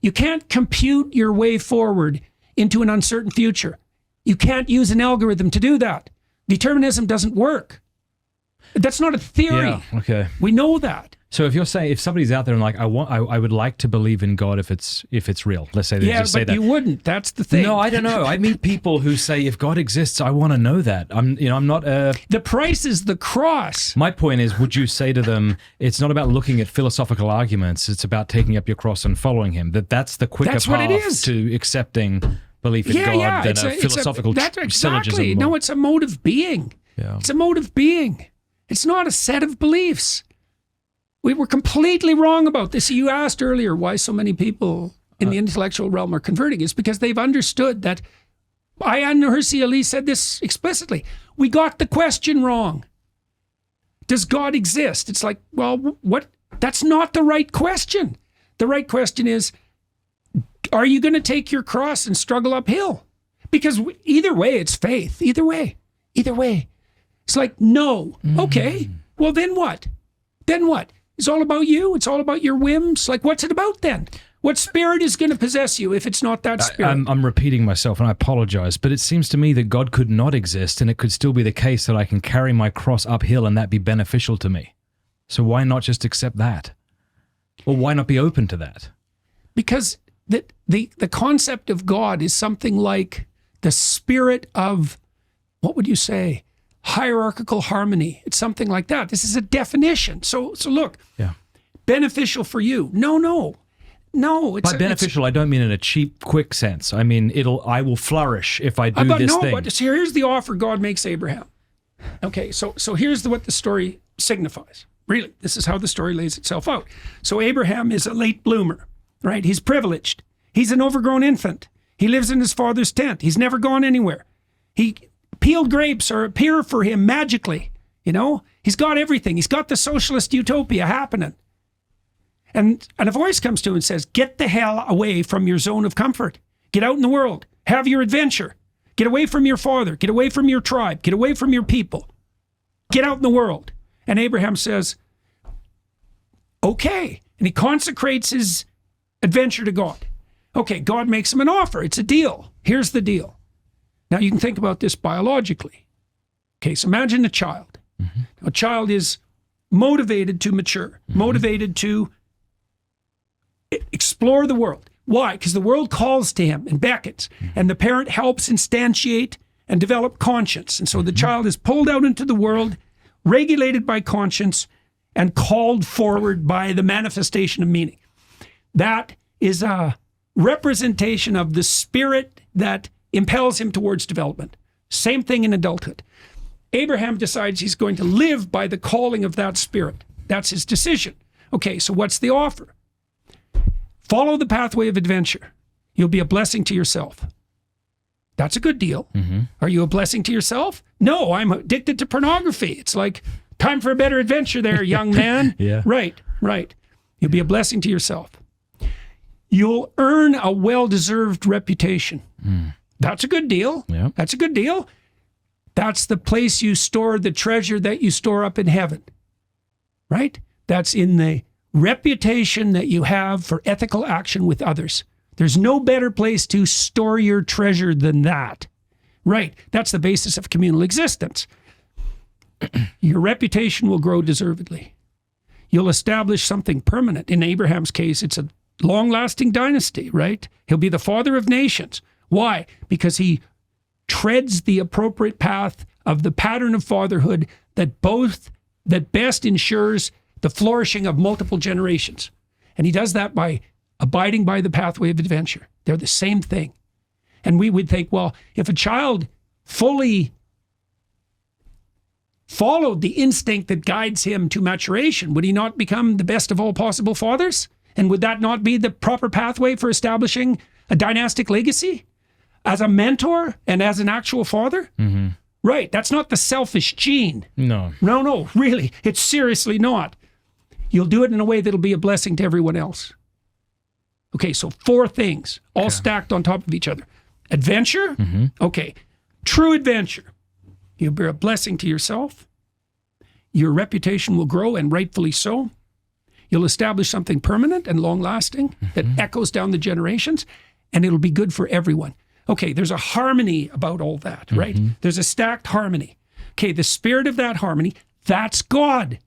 You can't compute your way forward into an uncertain future. You can't use an algorithm to do that. Determinism doesn't work. That's not a theory. Yeah, okay. We know that. So if you're saying, if somebody's out there and like, I would like to believe in God if it's real. Let's say they just say that. Yeah, but you wouldn't. That's the thing. No, I don't know. I meet people who say, if God exists, I want to know that. I'm not a... The price is the cross. My point is, would you say to them, it's not about looking at philosophical arguments, it's about taking up your cross and following him. That's the quicker path to accepting belief in God than a philosophical syllogism. Exactly. No, it's a mode of being. Yeah. It's a mode of being. It's not a set of beliefs. We were completely wrong about this. You asked earlier why so many people in the intellectual realm are converting. It's because they've understood that, Ayaan Hirsi Ali said this explicitly, we got the question wrong. Does God exist? It's like, well, what? That's not the right question. The right question is, are you going to take your cross and struggle uphill? Because either way, it's faith. Either way. It's like, no. Okay. Well, then what? It's all about you. It's all about your whims. Like, what's it about then? What spirit is going to possess you if it's not that spirit? I'm repeating myself, and I apologize, but it seems to me that God could not exist, and it could still be the case that I can carry my cross uphill and that be beneficial to me. So why not just accept that? Or why not be open to that? Because the concept of God is something like the spirit of, what would you say, hierarchical harmony. It's something like that. This is a definition. So look, beneficial for you. No. By beneficial, I don't mean in a cheap, quick sense. I mean, I will flourish if I do this thing. But here's the offer God makes Abraham. Okay, so here's what the story signifies. Really, this is how the story lays itself out. So Abraham is a late bloomer, right? He's privileged. He's an overgrown infant. He lives in his father's tent. He's never gone anywhere. Peeled grapes appear for him magically. He's got everything. He's got the socialist utopia happening. And a voice comes to him and says, get the hell away from your zone of comfort. Get out in the world. Have your adventure. Get away from your father. Get away from your tribe. Get away from your people. Get out in the world. And Abraham says, okay. And he consecrates his adventure to God. Okay, God makes him an offer. It's a deal. Here's the deal. Now you can think about this biologically. Okay, so imagine a child. A child is motivated to mature, motivated to explore the world. Why? Because the world calls to him and beckons, and the parent helps instantiate and develop conscience. And so the child is pulled out into the world, regulated by conscience, and called forward by the manifestation of meaning. That is a representation of the spirit that impels him towards development. Same thing in adulthood. Abraham decides he's going to live by the calling of that spirit. That's his decision. Okay, so what's the offer? Follow the pathway of adventure. You'll be a blessing to yourself. That's a good deal. Are you a blessing to yourself? No, I'm addicted to pornography. It's like, time for a better adventure there, young man. Right. You'll be a blessing to yourself. You'll earn a well-deserved reputation. That's a good deal. Yeah. That's a good deal. That's the place you store the treasure that you store up in heaven. Right? That's in the reputation that you have for ethical action with others. There's no better place to store your treasure than that. Right? That's the basis of communal existence. Your reputation will grow deservedly. You'll establish something permanent. In Abraham's case, it's a long-lasting dynasty, right? He'll be the father of nations. Why? Because he treads the appropriate path of the pattern of fatherhood that best ensures the flourishing of multiple generations. And he does that by abiding by the pathway of adventure. They're the same thing. And we would think, well, if a child fully followed the instinct that guides him to maturation, would he not become the best of all possible fathers? And would that not be the proper pathway for establishing a dynastic legacy? As a mentor and as an actual father? Right, that's not the selfish gene. No, really, it's seriously not. You'll do it in a way that'll be a blessing to everyone else. Okay, so 4 things, all stacked on top of each other. Adventure, okay, true adventure. You'll be a blessing to yourself. Your reputation will grow, and rightfully so. You'll establish something permanent and long-lasting that echoes down the generations, and it'll be good for everyone. Okay, there's a harmony about all that, right? There's a stacked harmony. Okay, the spirit of that harmony, that's God.